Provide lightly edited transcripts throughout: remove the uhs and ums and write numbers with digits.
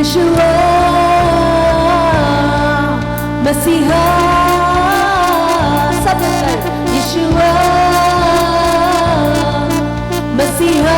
यीशुआ मसीहा सब कर यीशुआ मसीहा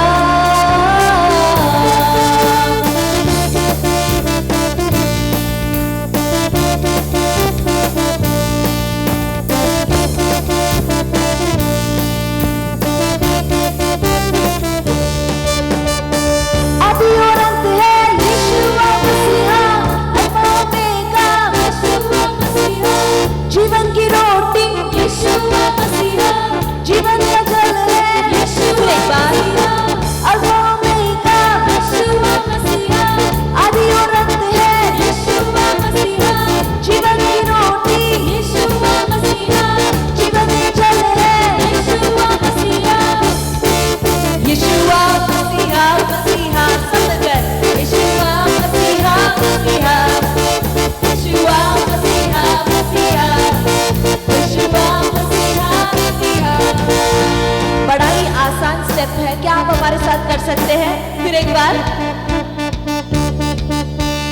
है। क्या आप हमारे साथ कर सकते हैं? फिर एक बार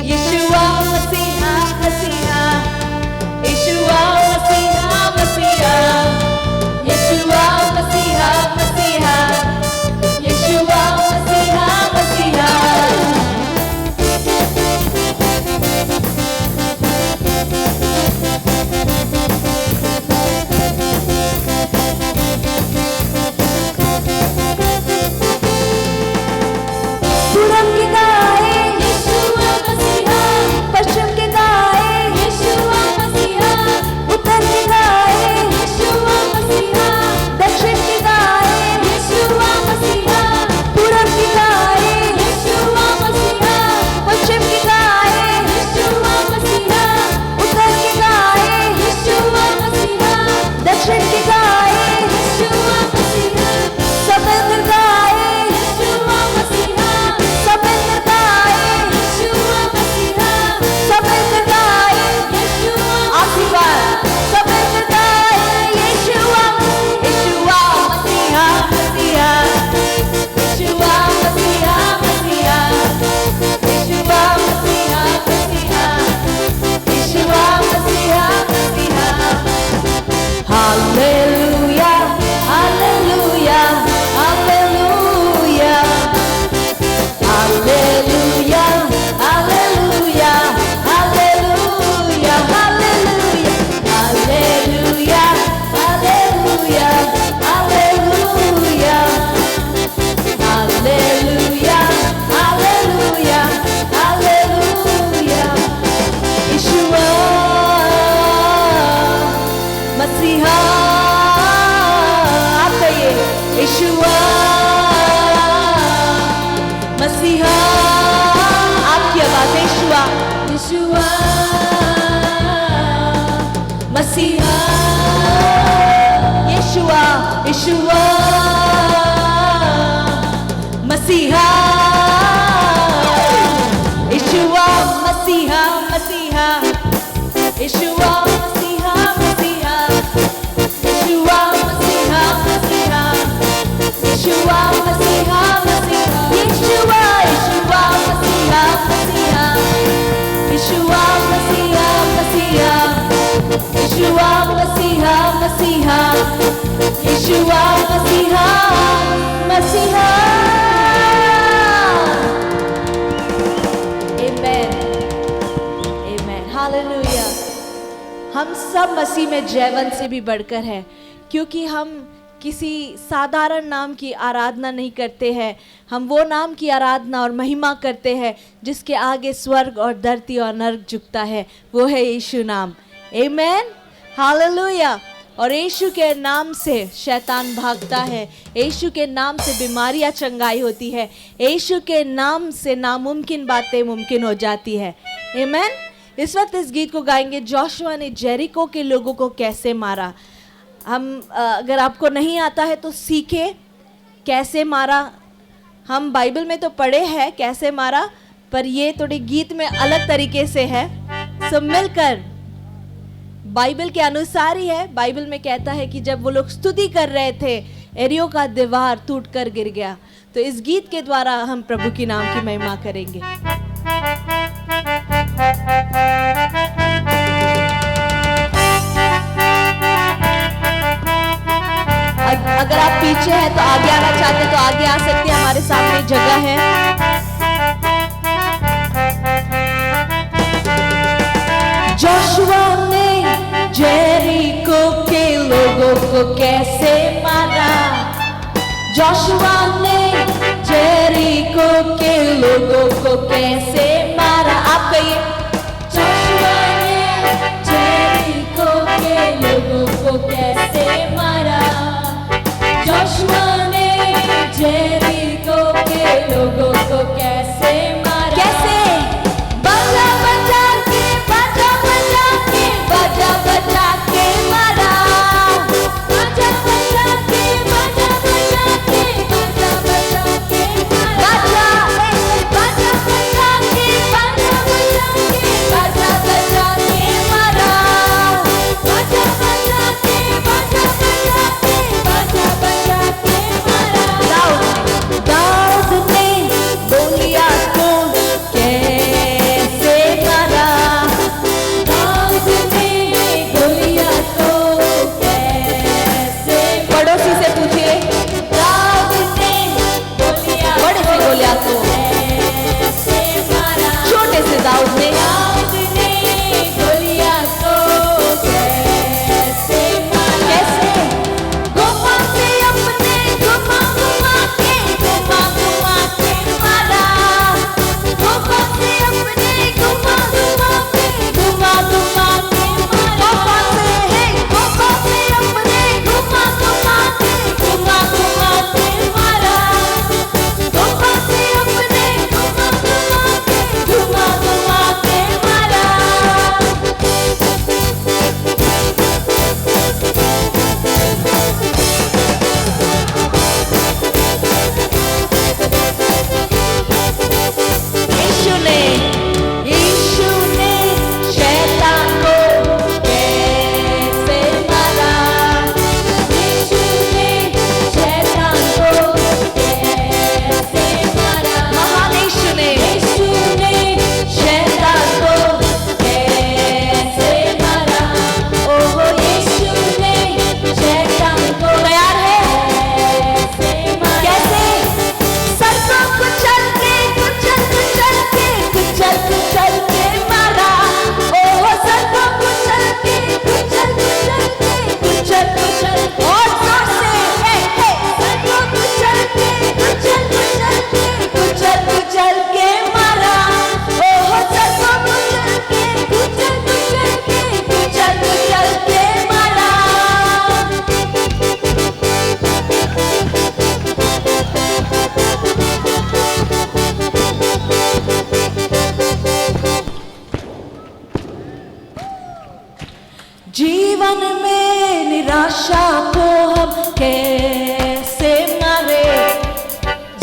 यीशुआ मसीहा मसीहा यीशुआ मसीहा मसीहा यीशुआ मसीहा मसीहा यीशुआ मसीहा मसीहा यीशुआ मसीहा यीशुआ मसीहा मसीहा यीशुआ मसीहा मसीहा यीशुआ मसीहा मसीहा यीशुआ मसीहा मसीहा यीशुआ यीशुआ मसीहा मसीहा यीशुआ मसीहा मसीहा यीशुआ मसीहा मसीहा यीशुआ मसीहा मसीहा आमेन आमेन हालेलुया। हम सब मसीह में जयवंत से भी बढ़कर हैं, क्योंकि हम किसी साधारण नाम की आराधना नहीं करते हैं। हम वो नाम की आराधना और महिमा करते हैं जिसके आगे स्वर्ग और धरती और नरक झुकता है, वो है यीशु नाम। Amen hallelujah. और यीशु के नाम से शैतान भागता है, यीशु के नाम से बीमारियां चंगाई होती है, यीशु के नाम से नामुमकिन बातें मुमकिन हो जाती है। आमेन। इस वक्त इस गीत को गाएंगे, जोशुआ ने जेरिको के लोगों को कैसे मारा। हम अगर आपको नहीं आता है तो सीखे कैसे मारा। हम बाइबल में तो पढ़े हैं कैसे मारा, पर ये थोड़ी गीत में अलग तरीके से है। सब मिलकर बाइबल के अनुसार ही है। बाइबल में कहता है कि जब वो लोग स्तुति कर रहे थे, एरियो का दीवार टूटकर गिर गया। तो इस गीत के द्वारा हम प्रभु की नाम की महिमा करेंगे। पीछे है तो आगे आना चाहते तो आगे आ सकते हैं, हमारे सामने जगह है। जोशुआ ने जेरिको के लोगों को कैसे मारा, जोशुआ ने जेरिको के लोगों को कैसे मारा। आप कहिए, जोशुआ ने जेरिको के लोगों को कैसे मारा, जोशुआ ने जेरिको के लोगों को कैसे मारा। कैसे? बजा बजा के, बजा बजा के, बजा बजा के मारा, बजा बजा के, बजा बजा के, बजा बजा के मारा, बजा बजा के, बजा बजा के, बजा बजा के मारा, बजा बजा के, बजा बजा के, बजा बजा के मारा। दाऊद ने गोलियत को कैसे मारा, दाऊद ने गोलियत को कैसे। पड़ोसी से पूछिए, दाऊद ने गोलियत, बड़े से गोलियत को कैसे मारा, छोटे से दाऊद ने गोलियत को कैसे मारा। कैसे? घुमा के अपने, घुमा घुमा के, घुमा घुमा के मारा, घुमा के अपने, घुमा घुमा के, घुमा घुमा के मारा। घुमा के अपने, घुमा घुमा के, घुमा घुमा के मारा, घुमा के अपने, घुमा घुमा के, घुमा घुमा के मारा। यीशु ने शैतान को कैसे मारा, यीशु ने शैतान को कैसे मारा। महान यीशु ने शैतान को कैसे मारा। ओहो यीशु ने शैतान को, तैयार है? कैसे? सर्पों को कुचल के, कुचल कुचल के, कुचल कुचल के मारा। ओहो सर्पों को कुचल के, कुचल कुचल के, कुचल कुचल के। और जोर से, सर्पों को कुचल के, कुचल कुचल के, कुचल कुचल के मारा। ओहो सर्पों को कुचल के, कुचल कुचल के, कुचल कुचल के मारा। जीवन में निराशा को हम कैसे मारे,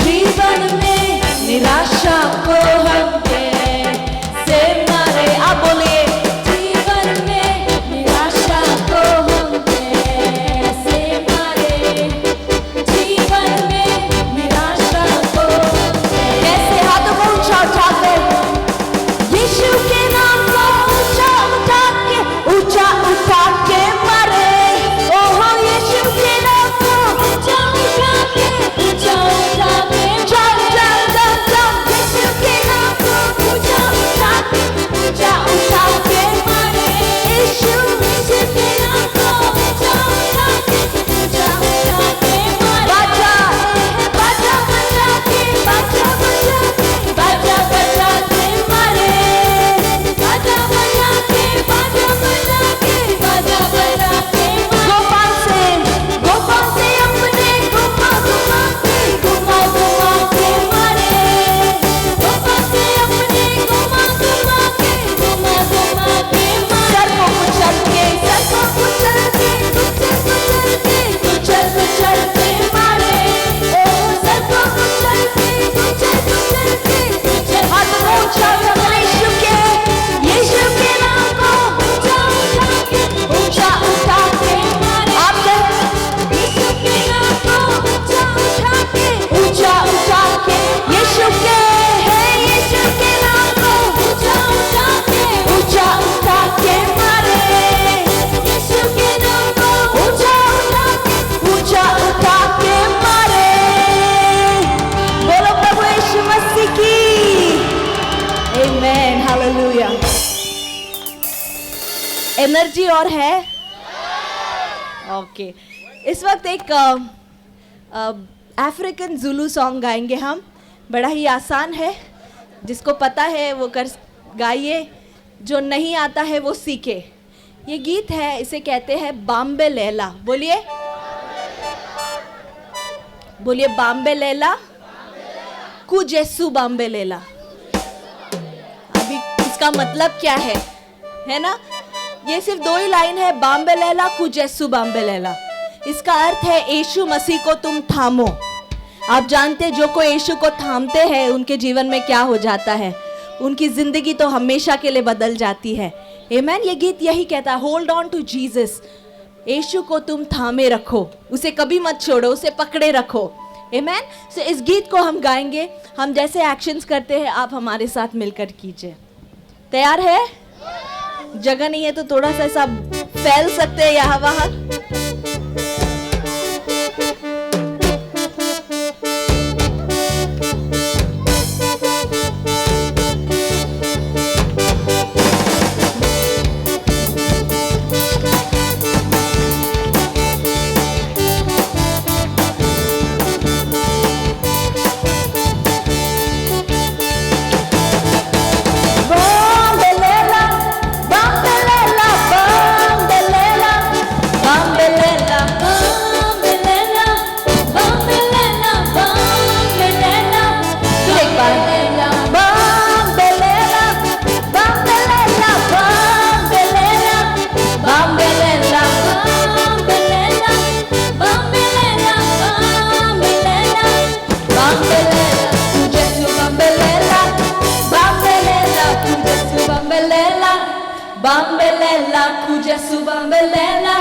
जीवन में निराशा को हम कैसे मारे। आप बोलिए, जीवन में निराशा को हम कैसे मारे, जीवन में निराशा को हम कैसे। हाथों को ऊंचा उठाकर यीशु के नाम को ऊंचा उठा के, ऊंचा उठा के मारे। ओहो यीशु के नाम को ऊंचा उठा के, ऊंचा उठा के, चल चल चल चल, यीशु के नाम को एनर्जी और है ओके इस वक्त एक अफ्रीकन जुलू सॉन्ग गाएंगे हम बड़ा ही आसान है जिसको पता है वो कर गाइए जो नहीं आता है वो सीखे ये गीत है इसे कहते हैं बॉम्बे लैला बोलिए बोलिए बॉम्बे लैला कुजेसु बॉम्बे लैला अभी इसका मतलब क्या है ना ये सिर्फ 2 ही लाइन है बॉम्बे लैला कुजेसु बॉम्बे लैला इसका अर्थ है यीशु मसीह को तुम थामो आप जानते जो कोई यीशु को थामते हैं उनके जीवन में क्या हो जाता है उनकी जिंदगी तो हमेशा के लिए बदल जाती है आमीन ये गीत यही कहता है होल्ड ऑन टू जीसस यीशु को तुम थामे रखो उसे कभी मत छोड़ो उसे पकड़े रखो आमीन सो इस गीत को हम गाएंगे हम जैसे एक्शंस करते हैं आप हमारे साथ मिलकर कीजिए तैयार है जगह नहीं है तो थोड़ा सा ऐसा फैल सकते हैं यहाँ वहाँ Bambelela, kujesu bambelela,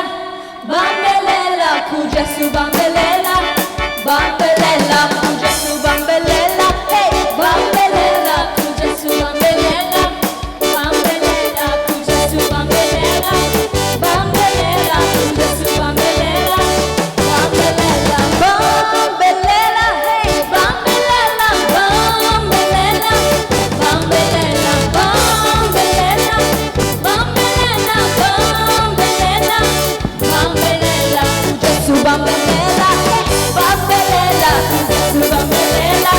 bambelela, kujesu bambelela, bambelela, kujesu bambelela, hey, bambelela, kujesu bambelela, bambelela, kujesu bambelela, bambelela, kujesu bambelela, bambelela, bambelela, hey, bambelela, bambelela, bambelela, bambelela. Bambelela, bambelela, kujesu bambelela,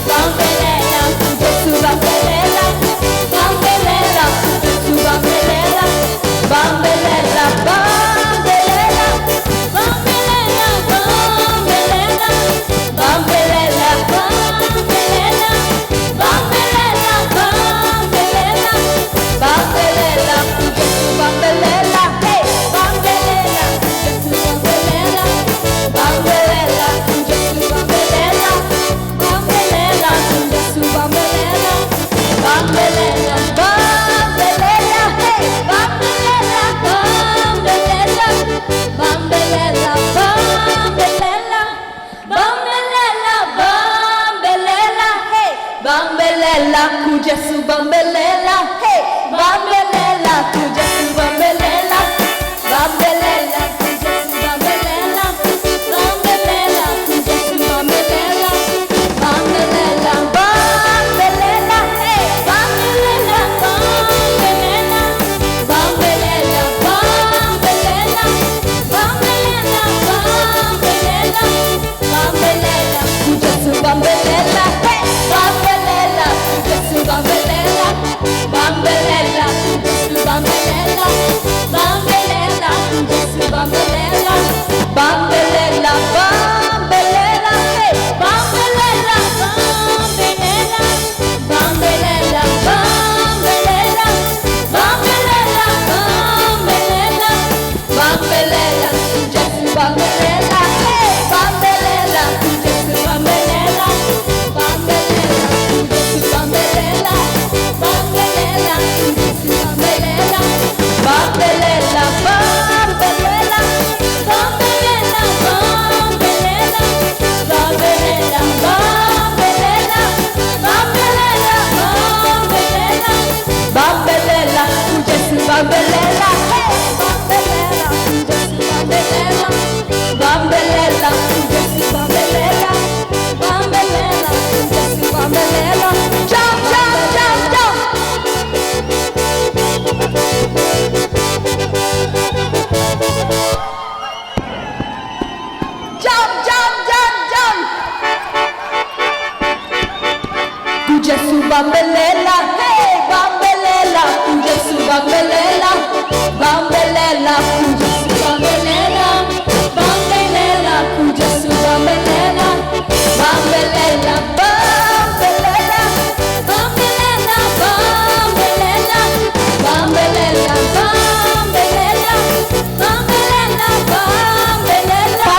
bambelela, kujesu bambelela, bambelela, kujesu bambelela, bambelela, bambelela, bambelela, bambelela, bambelela, bambelela, bambelela, bambelela, bambelela, kujesu bambelela, hey, bambelela, kujesu bambelela. Bambelela, kujesu bambelela, bambelela, kujesu bambelela, bambelela, bambelela, hey, bambelela, bambelela, bambelela, bambelela, bambelela, bambelela, hey, bambelela, kujesu bambelela, hey, bambelela, kujesu bambelela, bambelela, kujesu bambelela. Bambelela, kujesu bambelela, bambelela, bambelela, hey, bambelela, bambelela, bambelela, bambelela, bambelela, bambelela, bambelela, kujesu bambelela, hey, bambelela, kujesu bambelela, bambelela, kujesu bambelela. bambelela, hey, bambelela, Jesu bambelela, bambelela, Jesu bambelela, bambelela, Jesu bambelela, bambelela, bambelela, bambelela, bambelela, bambelela, bambelela, bambelela, bambelela,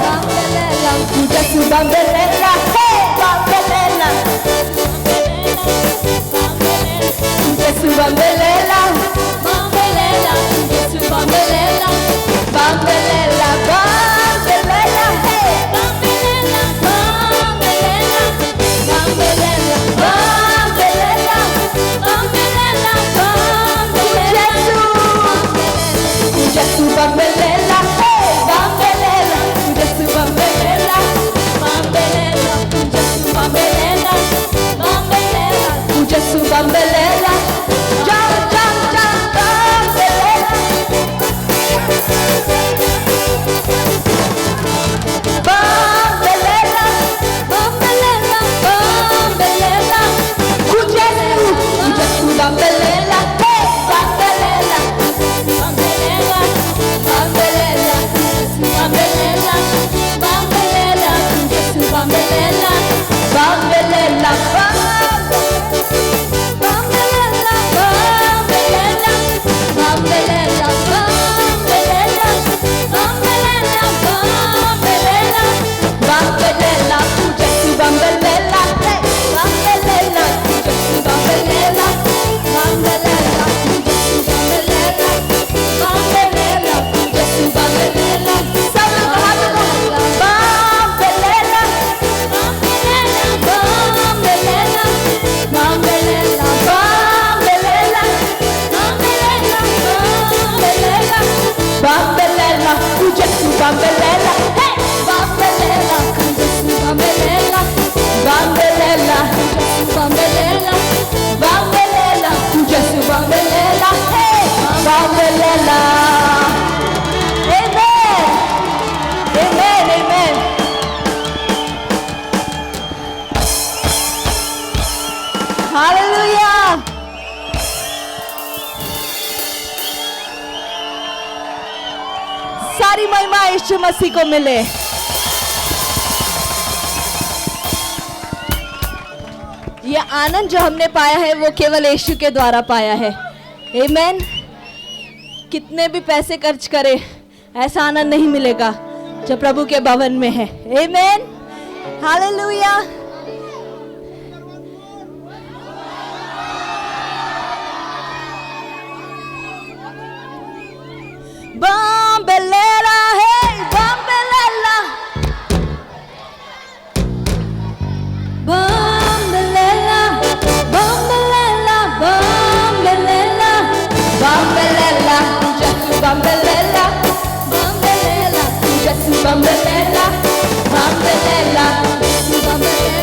bambelela, Jesu bambelela, hey, bambelela. Jesu bambelela, bambelela, Jesu bambelela, bambelela, bambelela, hey, bambelela, bambelela, bambelela, bambelela, bambelela, bambelela, Jesu bambelela, hey, bambelela, Jesu bambelela, bambelela, Jesu bambelela, bambelela, Jesu bambelela, jam jam jam bambelela, bambelela, bambelela, bambelela, Jesu bambelela, hey, bambelela, bambelela, bambelela, bambelela, bambelela, Jesu bambelela, bambelela, bambelela, hey, bambelela, Jesu bambelela, bambelela, Jesu bambelela, bambelela, Jesu bambelela, hey, bambelela. Amen, amen, amen. Hallelujah. सारी महिमा यीशु मसीह को मिले। ये आनंद जो हमने पाया है वो केवल यीशु के द्वारा पाया है। आमेन। कितने भी पैसे खर्च करें ऐसा आनंद नहीं मिलेगा जो प्रभु के भवन में है। आमेन, hallelujah. Bambelela, hey, bambelela, bambelela, bambelela, bambelela, bambelela, Jesu bambelela, bambelela, Jesu bambelela, bambelela, Jesu bambelela.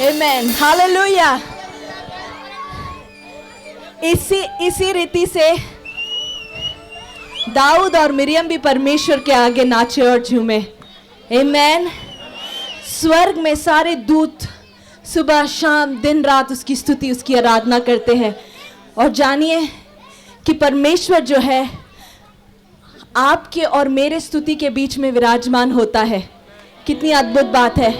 आमेन, हालेलुया। इसी रीति से दाऊद और मिरियम भी परमेश्वर के आगे नाचे और झूमे। आमेन। स्वर्ग में सारे दूत सुबह शाम दिन रात उसकी स्तुति उसकी आराधना करते हैं। और जानिए कि परमेश्वर जो है आपके और मेरे स्तुति के बीच में विराजमान होता है। कितनी अद्भुत बात है।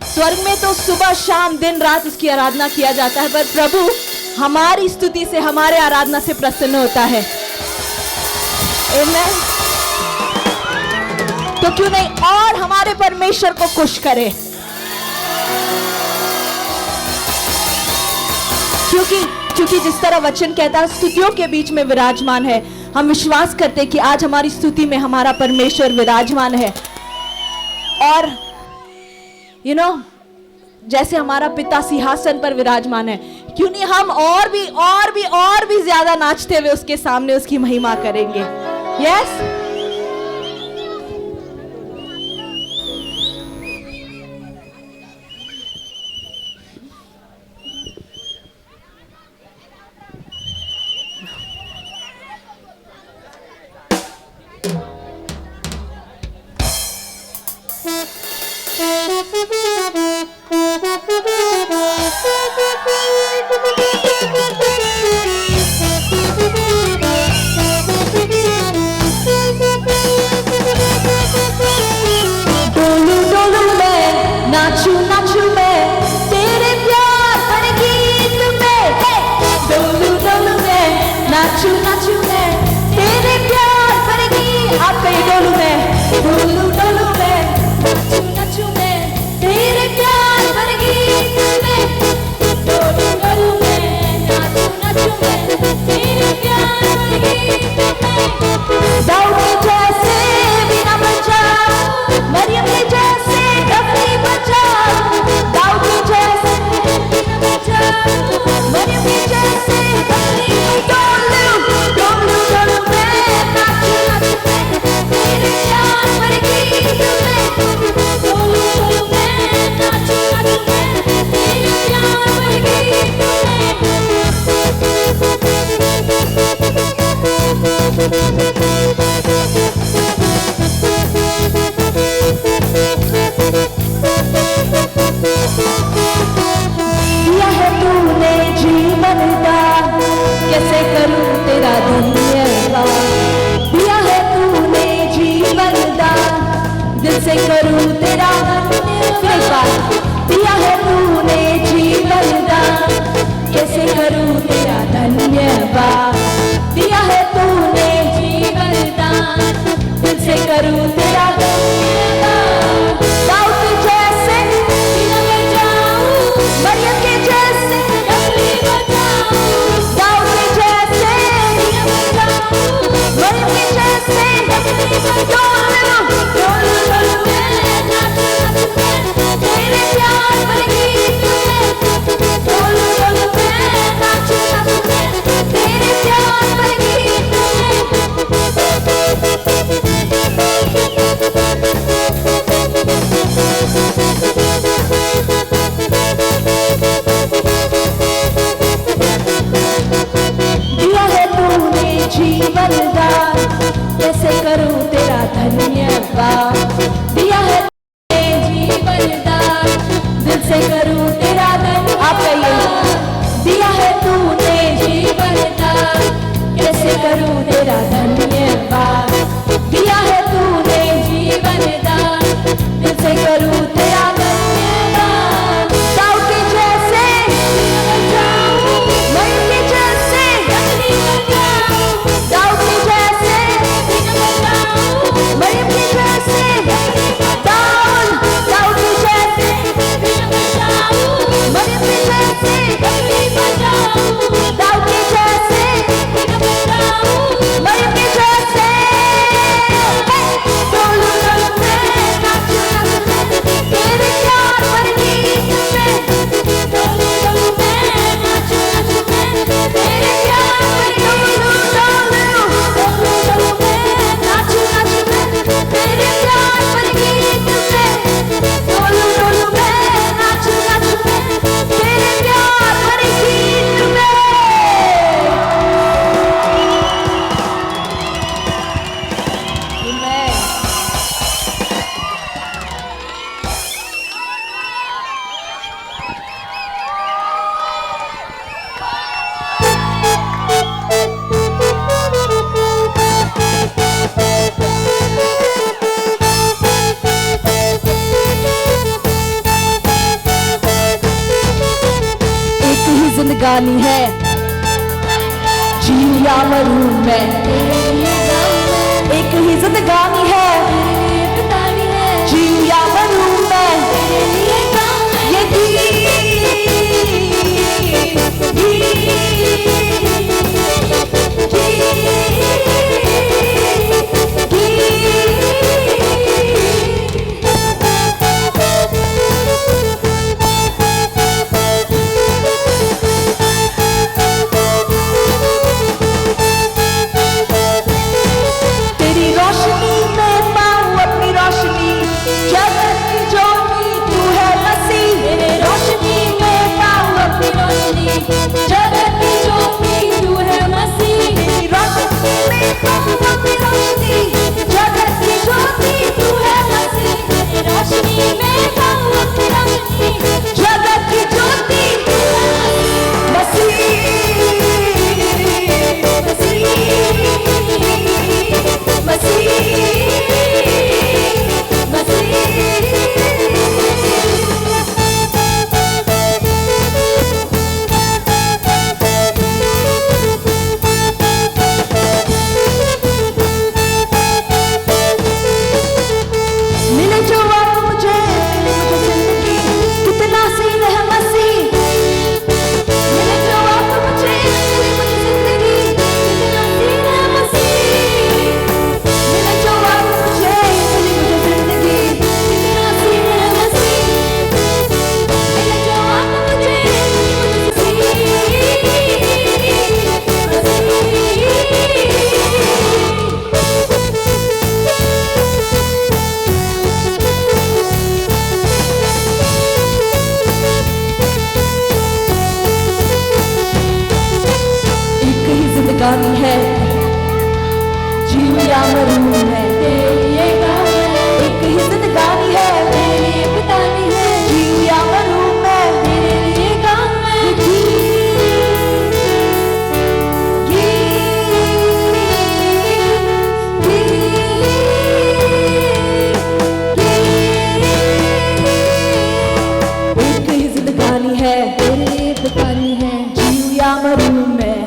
स्वर्ग में तो सुबह शाम दिन रात उसकी आराधना किया जाता है, पर प्रभु हमारी स्तुति से हमारे आराधना से प्रसन्न होता है। आमेन। तो क्यों नहीं और हमारे परमेश्वर को खुश करे, क्योंकि जिस तरह वचन कहता है स्तुतियों के बीच में विराजमान है। हम विश्वास करते हैं कि आज हमारी स्तुति में हमारा परमेश्वर विराजमान है। और जैसे हमारा पिता सिंहासन पर विराजमान है, क्यों नहीं हम और भी ज्यादा नाचते हुए उसके सामने उसकी महिमा करेंगे। यस। जिंदगानी है, जीऊं या मरूं मैं, एक ही जिंदगानी है, जीऊं या मरूं मैं, ये जिंदगानी है, जीऊं या मरूं मैं, एक ही जिंदगानी है, जीऊं या मरूं मैं, एक ही जिंदगानी है, जीऊं या मरूं मैं,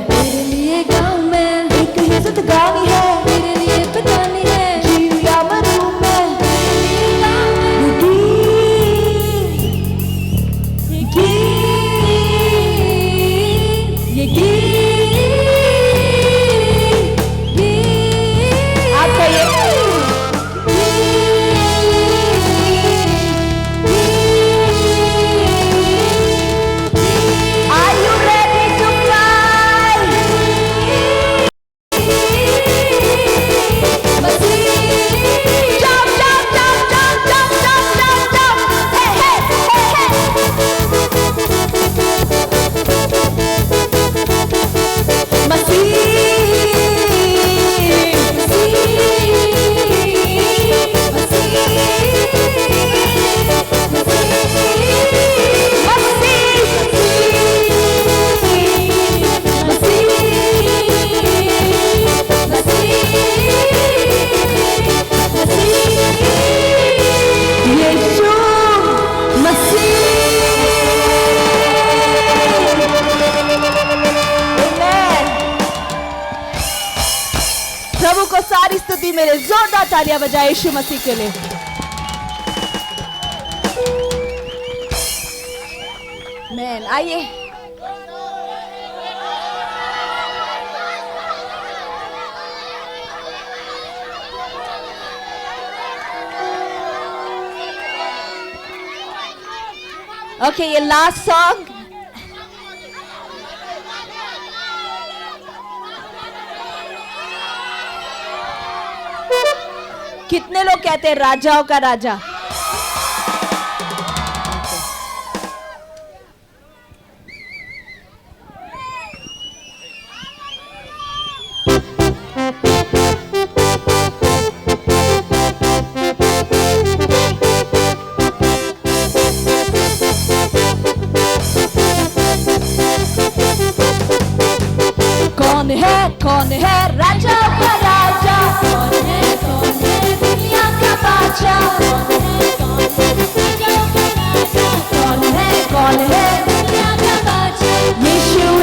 जिंदगानी है, तेरे लिए बतानी है, जीऊं या मरूं मैं, ये आपका ये Are you ready to fly? Jump, jump, jump, jump, jump, jump, jump, jump. Hey, hey, hey, hey. प्रभु को सारी स्तुति मेरे जोरदार तालियां बजाए यीशु मसीह के लिए। मैन आइए ओके ये लास्ट सॉन्ग कितने लोग कहते हैं राजाओं का राजा? कौन है राजा का राजा? कौन है दुनिया का बादशाह? कौन है दुनिया का बादशाह? यीशु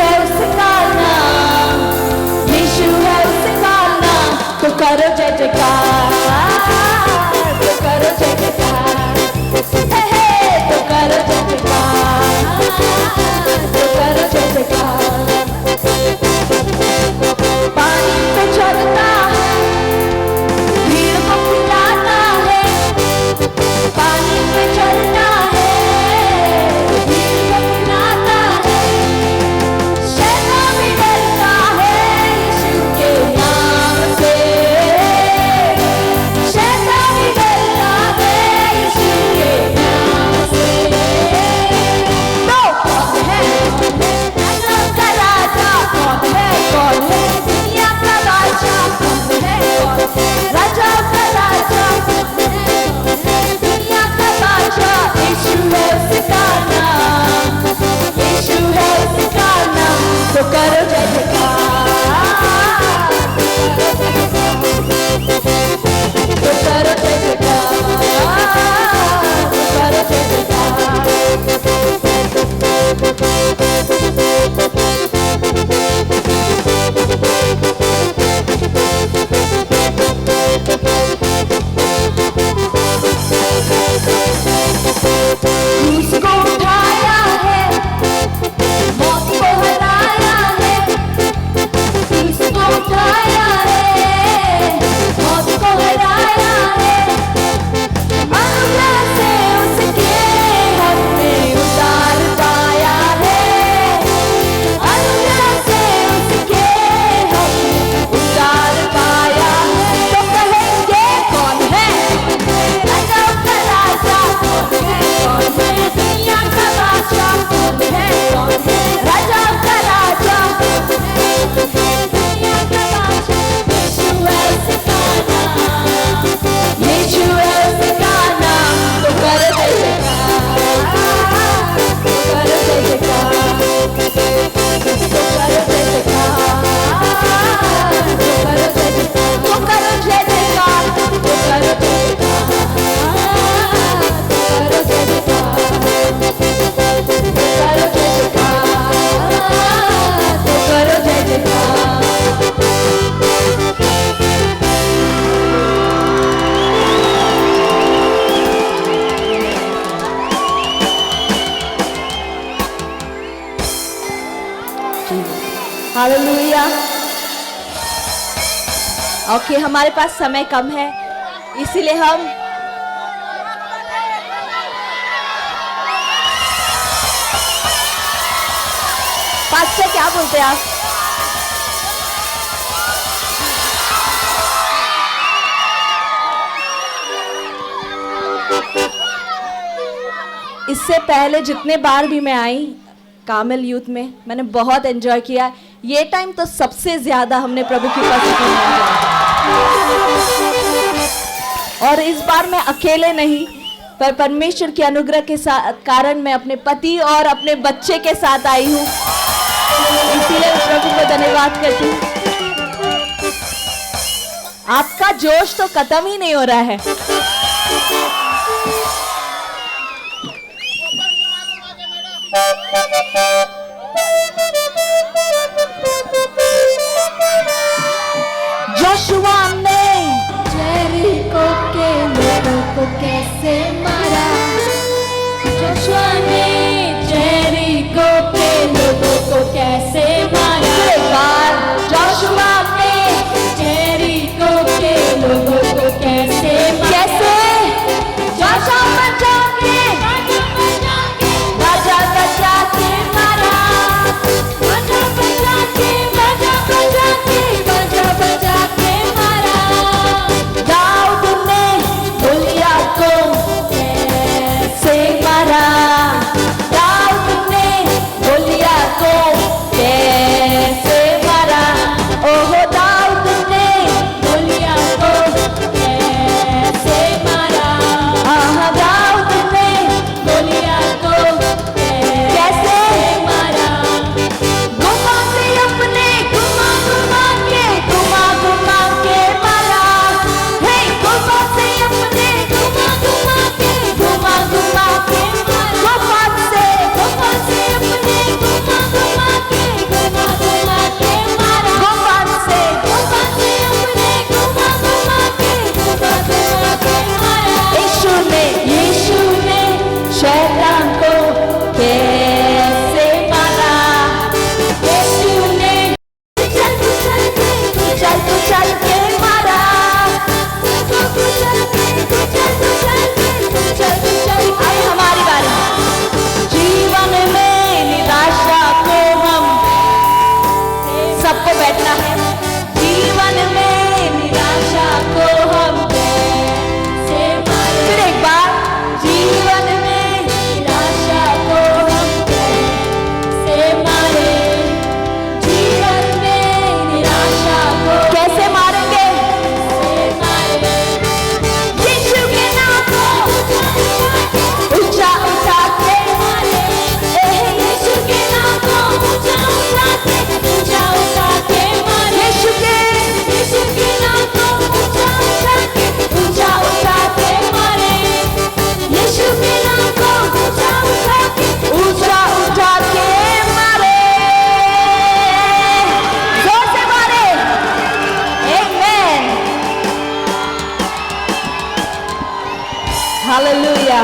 हालेलुया। ओके, हमारे पास समय कम है, इसीलिए हम पास्टर क्या बोलते हैं आप? इससे पहले जितने बार भी मैं आई कामिल यूथ में, मैंने बहुत एंजॉय किया। ये टाइम तो सबसे ज्यादा हमने प्रभु की उपस्थिति में किया। और इस बार मैं अकेले नहीं, पर परमेश्वर के अनुग्रह के कारण मैं अपने पति और अपने बच्चे के साथ आई हूँ, इसीलिए प्रभु को धन्यवाद करती हूँ। आपका जोश तो खत्म ही नहीं हो रहा है। जोशुआ ने यरीको के लोगों को कैसे मारा? जोशुआ ने यरीको के लोगों को कैसे मारा? एक बार जोशुआ ने यरीको के लोगों को कैसे मारा? कैसे जोशुआ बचा के बचा बचा के मारा, बजा बजा के बजा बजा के बजा बजा के मारा। दाऊद ने गोलियत को कैसे मारा, दाऊद ने गोलियत को कैसे मारा, ओह दाऊद ने गोलियत को कैसे मारा? आह दाऊद ने गोलियत को कैसे मारा? घुमा से अपने घुमा घुमा के मारा, हे घुमा से अपने घुमा घुमा के घुमा घुमा के मारा। गुफा से गुफा से अपने घुमा घुमा के मारा। गुफा से गुफा से अपने घुमा घुमा के मारा। यीशु ने शैतान को कैसे मारा, यीशु ने चल के मारा, अब हमारी बारी। जीवन में निराशा को हम सबको बैठना है, जीवन में निराशा को हम फिर एक बार, जीवन में निराशा को हम कैसे मारे? जीवन में निराशा को कैसे मारेंगे? कैसे मारे? यीशु के नाम को ऊंचा उठा के मारे। यीशु के नाम को ऊंचा उठा के मारे। यीशु के नाम को ऊंचा उठा के मारे। यीशु के नाम को ऊंचा उठा के मारे, जोर से मारे। आमेन, हालेलुया।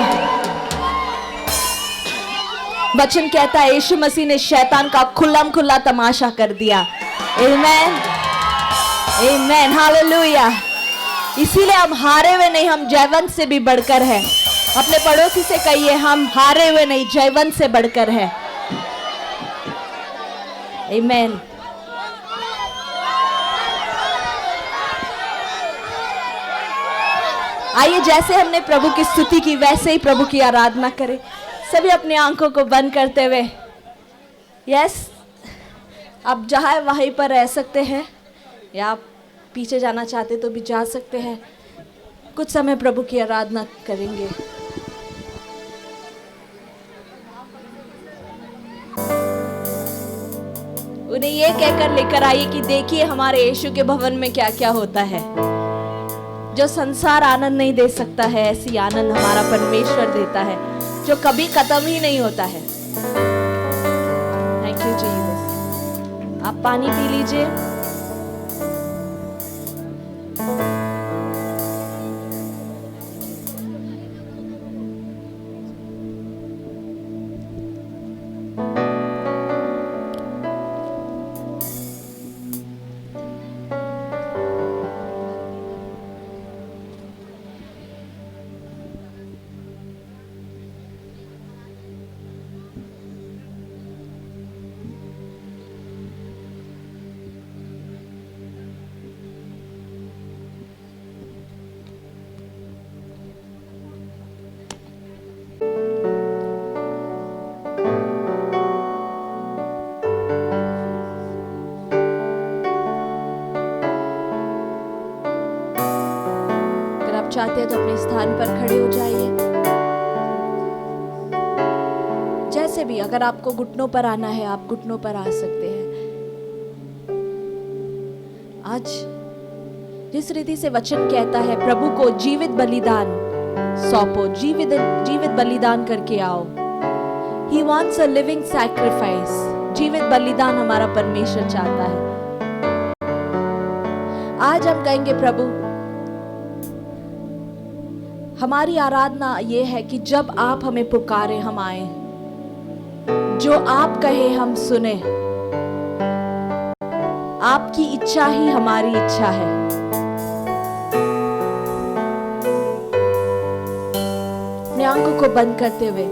वचन कहता है यीशु मसीह ने शैतान का खुल्लम खुल्ला तमाशा कर दिया। आमेन, आमेन, हालेलुया। इसीलिए हम हारे हुए नहीं, हम जयवंत से भी बढ़कर है। अपने पड़ोसी से कहिए, हम हारे हुए नहीं, जयवंत से बढ़कर है। आमेन। आइए, जैसे हमने प्रभु की स्तुति की वैसे ही प्रभु की आराधना करें। सभी अपनी आंखों को बंद करते हुए, यस, आप जहाँ वहीं पर रह सकते हैं, या आप पीछे जाना चाहते तो भी जा सकते हैं। कुछ समय प्रभु की आराधना करेंगे। उन्हें ये कहकर लेकर आइए कि देखिए हमारे यीशु के भवन में क्या क्या होता है। जो संसार आनंद नहीं दे सकता है, ऐसी आनंद हमारा परमेश्वर देता है, जो कभी खत्म ही नहीं होता है। Thank you Jesus. आप पानी पी लीजिए। सकते हैं तो अपने स्थान पर खड़े हो जाइए। जैसे भी, अगर आपको घुटनों पर आना है आप घुटनों पर आ सकते हैं। आज जिस रीति से वचन कहता है, प्रभु को जीवित बलिदान सौंपो, जीवित बलिदान करके आओ। He wants a living sacrifice। जीवित बलिदान हमारा परमेश्वर चाहता है। आज हम कहेंगे, प्रभु हमारी आराधना ये है कि जब आप हमें पुकारे हम आए, जो आप कहे हम सुने। आपकी इच्छा ही हमारी इच्छा है। अपने आंखों को बंद करते हुए,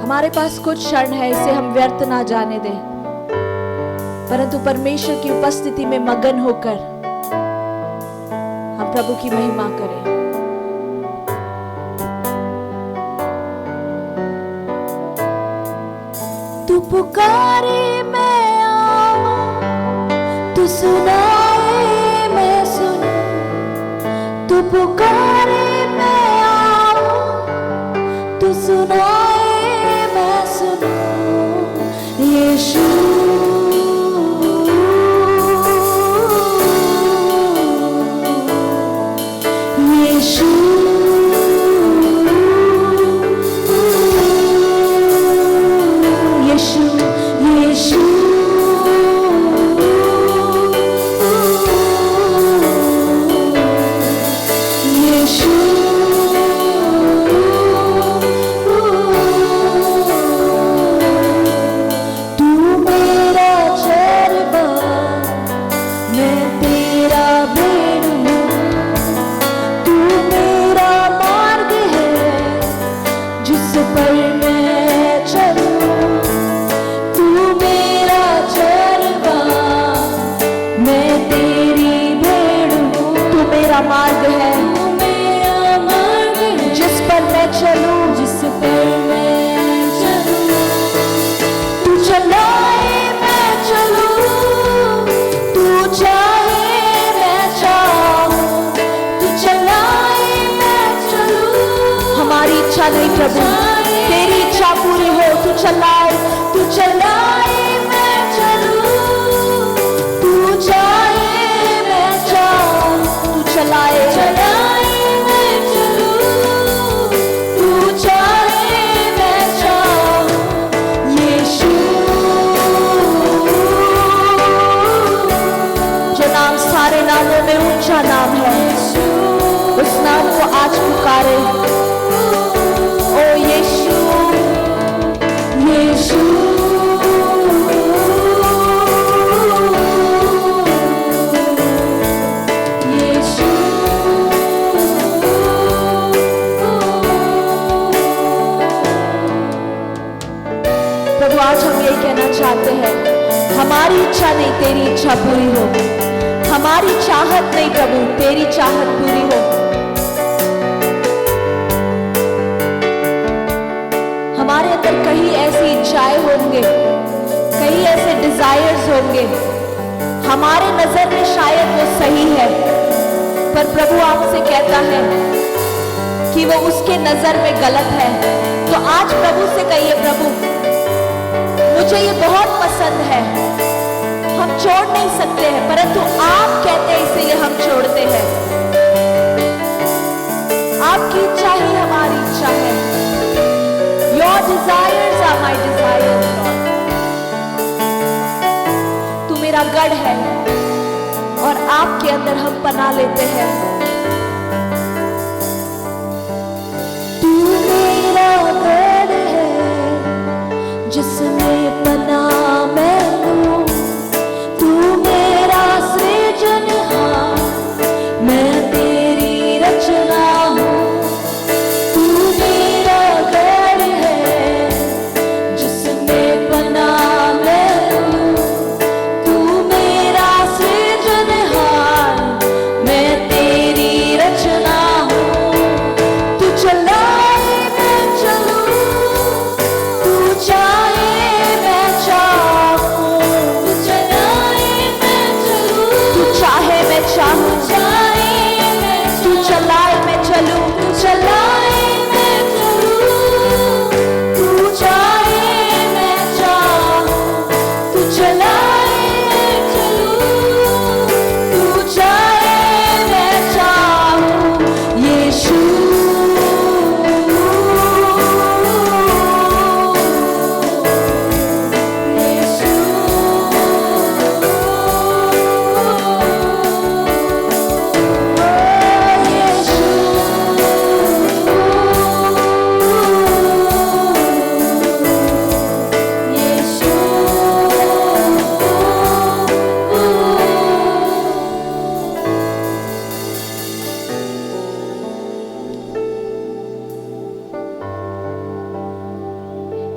हमारे पास कुछ क्षण है, इसे हम व्यर्थ ना जाने दें, परंतु परमेश्वर की उपस्थिति में मगन होकर हम प्रभु की महिमा करें। तू पुकारे मैं आऊं, तू सुनाए मैं सुनूं। तू पुकारे मैं आऊं, तू सुनाए मैं सुनूं। यीशु यीशु मार्ग है, मेरा मार्ग है, जिस पर मैं चलूं, जिस पर मैं चलूं। तू चलाए मैं चलूं, तू चाहे मैं चाहूं। तू चलाए मैं चलूं। हमारी इच्छा नहीं प्रभु, तेरी इच्छा पूरी हो। तू चलाए मैं चलूं, तू चाहे मैं चाहूं। चलाए मैं चलूं, तू चाहे मैं चाहूं। यीशु जो नाम सारे नामों में ऊंचा नाम है, उस नाम को आज पुकारे। ओ यीशु यीशु आज हम यही कहना चाहते हैं, हमारी इच्छा नहीं तेरी इच्छा पूरी हो। हमारी चाहत नहीं प्रभु, तेरी चाहत पूरी हो। हमारे अंदर कहीं ऐसी इच्छाएं होंगे, कहीं ऐसे डिजायर्स होंगे, हमारे नजर में शायद वो सही है, पर प्रभु आपसे कहता है कि वो उसके नजर में गलत है। तो आज प्रभु से कहिए, प्रभु मुझे ये बहुत पसंद है, हम छोड़ नहीं सकते हैं, परंतु आप कहते हैं इसलिए हम छोड़ते हैं। आपकी इच्छा ही हमारी इच्छा है। Your desires are my desires, Lord। तू मेरा गढ़ है और आपके अंदर हम पनाह लेते हैं। तू मेरा गढ़ है जिसमें पनाह मैं लूं। तू मेरा सृजनहार, मैं तेरी रचना हूँ। तू मेरा गढ़ है जिसमें पनाह मैं लूं। तू मेरा सृजनहार, मैं तेरी रचना हूँ। तू चलाए मैं चलूं, तू चाहे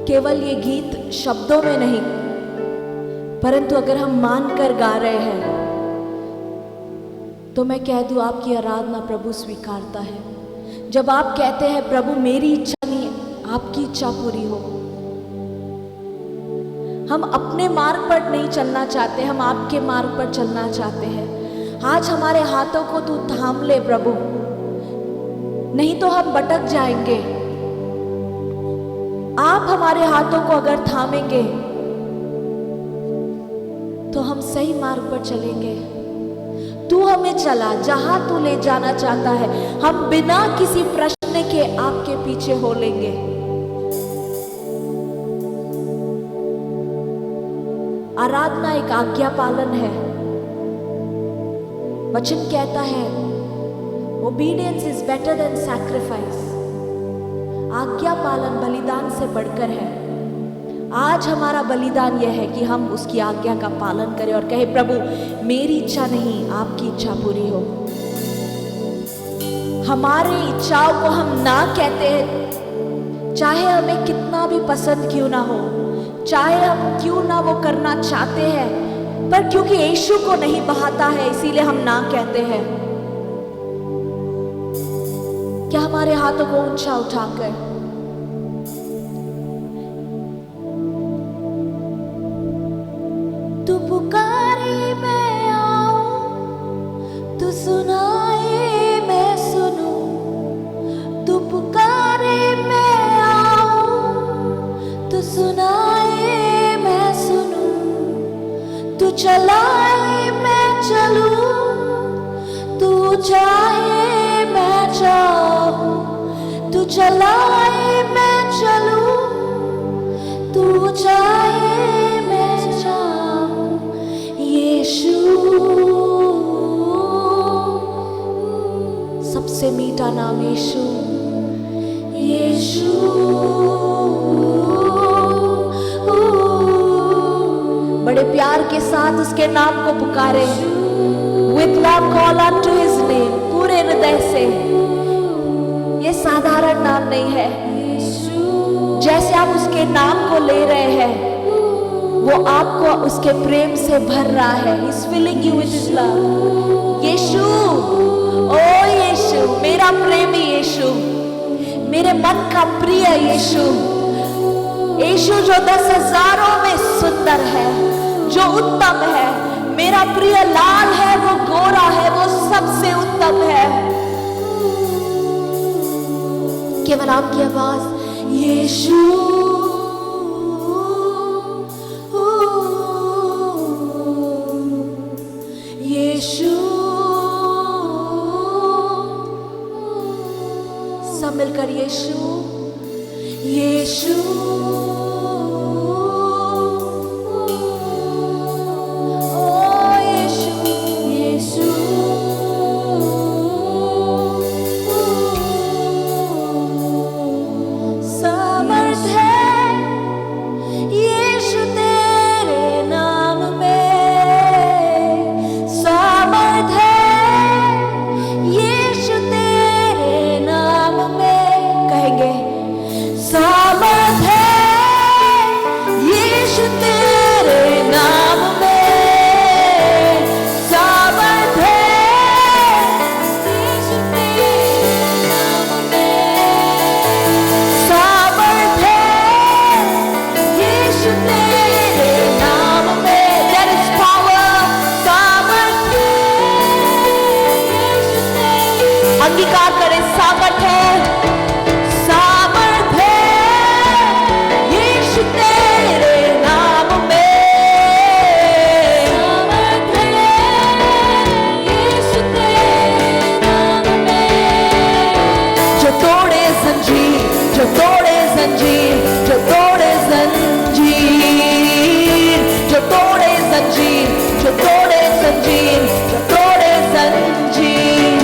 केवल ये गीत शब्दों में नहीं, परंतु अगर हम मानकर गा रहे हैं तो मैं कह दूं आपकी आराधना प्रभु स्वीकारता है। जब आप कहते हैं प्रभु मेरी इच्छा नहीं आपकी इच्छा पूरी हो, हम अपने मार्ग पर नहीं चलना चाहते, हम आपके मार्ग पर चलना चाहते हैं। आज हमारे हाथों को तू थाम ले प्रभु, नहीं तो हम भटक जाएंगे। आप हमारे हाथों को अगर थामेंगे तो हम सही मार्ग पर चलेंगे। तू हमें चला जहां तू ले जाना चाहता है, हम बिना किसी प्रश्न के आपके पीछे हो लेंगे। आराधना एक आज्ञा पालन है। वचन कहता है obedience is better than sacrifice. आज्ञा पालन बलिदान से बढ़कर है। आज हमारा बलिदान यह है कि हम उसकी आज्ञा का पालन करें और कहे प्रभु मेरी इच्छा नहीं आपकी इच्छा पूरी हो। हमारी इच्छाओं को हम ना कहते हैं, चाहे हमें कितना भी पसंद क्यों ना हो, चाहे हम क्यों ना वो करना चाहते हैं, पर क्योंकि यीशु को नहीं बहाता है इसीलिए हम ना कहते हैं। क्या हमारे हाथों को ऊंचा उठाकर तू पुकारे मैं आऊं, तू सुनाए मैं सुनूं, तू पुकारे मैं आऊं, तू सुनाए मैं सुनूं, तू चलाए मैं चलूं, तू चाहे मैं जाऊं, तू चलाए मैं चलूं, तू चाहे मैं जाऊं। यीशु सबसे मीठा नाम यीशु, यीशु बड़े प्यार के साथ उसके नाम को पुकारे। With love call unto his name, पूरे हृदय से। ये साधारण नाम नहीं है। जैसे आप उसके नाम को ले रहे हैं वो आपको उसके प्रेम से भर रहा है। He's filling you with his love। यीशु, ओ यीशु, मेरा प्रेमी यीशु, मेरे मन का प्रिय यीशु, यीशु जो 10,000 में सुंदर है, जो उत्तम है। मेरा प्रिय लाल है, वो गोरा है, वो सबसे उत्तम है। केवल आपकी आवाज यीशु, यीशु, सब मिलकर यीशु, यीशु, अंगीकार करें। सामर्थ है, सामर्थ है यीशु तेरे नाम में, सामर्थ है यीशु तेरे नाम में। जो तोड़े जंजीर, जो तोड़े जंजीर, जो तोड़े जंजीर, जो तोड़े जंजीर, जो तोड़े जंजीर, जो तोड़े जंजीर।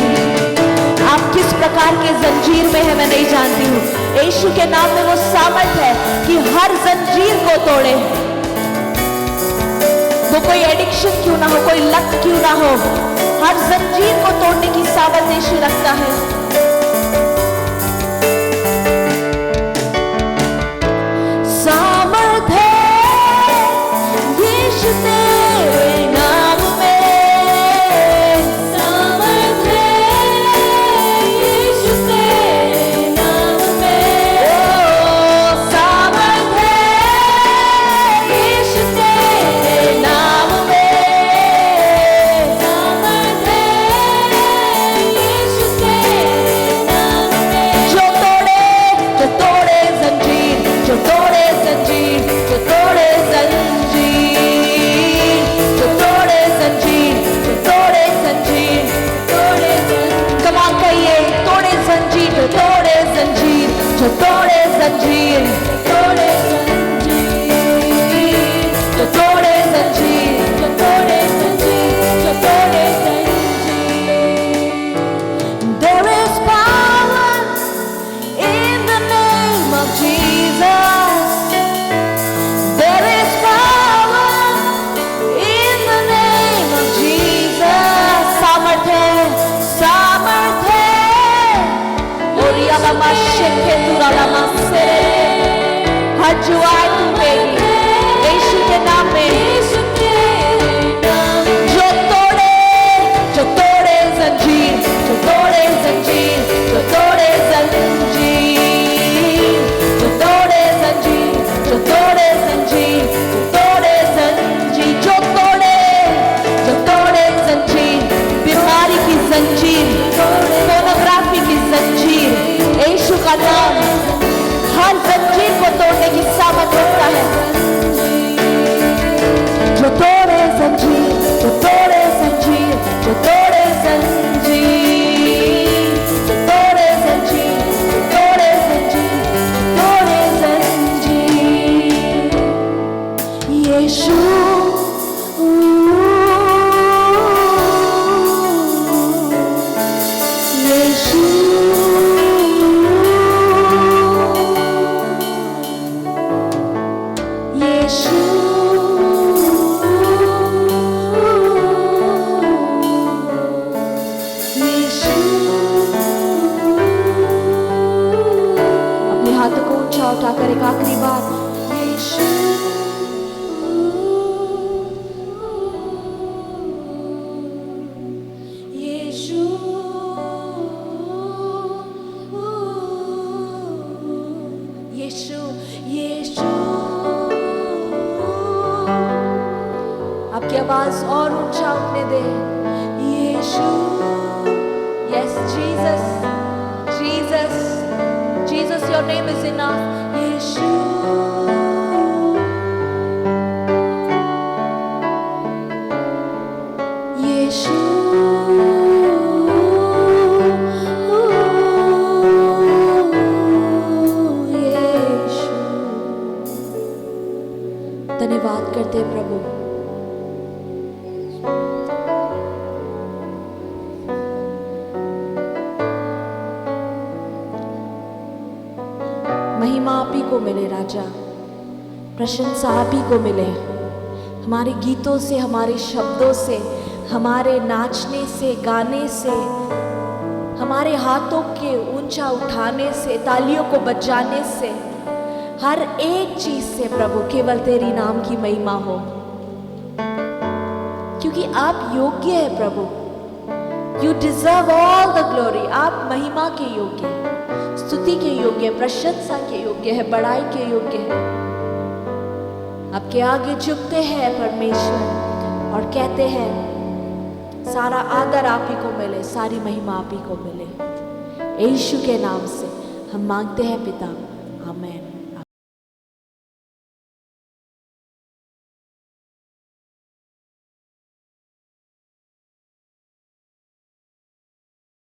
आप किस प्रकार के जंजीर में है मैं नहीं जानती हूँ। यीशु के नाम में वो सामर्थ है कि हर जंजीर को तोड़े। वो कोई एडिक्शन क्यों ना हो, कोई लत क्यों ना हो, हर जंजीर को तोड़ने की सामर्थ यीशु रखता है। जुआएं टूटेगी यीशु के नाम में। यीशु के नाम में। जो तोड़े जंजीर, जो तोड़े जंजीर, जो तोड़े जंजीर, जो तोड़े जंजीर, जो तोड़े जंजीर, जो तोड़े जंजीर, जो तोड़े जंजीर, बीमारी की जंजीर, पोर्नोग्राफी की जंजीर, यीशु का नाम हर जंजीर को तोड़ने की सामर्थ रखता है। जो तोड़े जंजीर, जो तोड़े जंजीर, जो तोड़े जंजीर, जो तोड़े जंजीर, जो तोड़े जंजीर, जो तोड़े जंजीर, यीशु यीशु यीशु अपने हाथों को ऊंचा उठाकर एक आखिरी बार यीशु यीशु यीशु यीशु। आपकी आवाज और ऊंचा उठने दे यीशु। Yes, Jesus, Jesus, Jesus, your name is enough. Yeshu, Yeshu, Yeshu। धन्यवाद करते हैं प्रभु। महिमा आप ही को मिले राजा, प्रशंसा आप ही को मिले। हमारे गीतों से, हमारे शब्दों से, हमारे नाचने से, गाने से, हमारे हाथों के ऊंचा उठाने से, तालियों को बजाने से, हर एक चीज से प्रभु केवल तेरी नाम की महिमा हो, क्योंकि आप योग्य है प्रभु। You deserve all the glory. आप महिमा के योग्य हैं, स्तुति के योग्य है, प्रशंसा के योग्य है, बड़ाई के योग्य है। आपके आगे झुकते हैं परमेश्वर और कहते हैं सारा आदर आप ही को मिले, सारी महिमा आप ही को मिले। यीशु के नाम से हम मांगते हैं पिता, आमीन।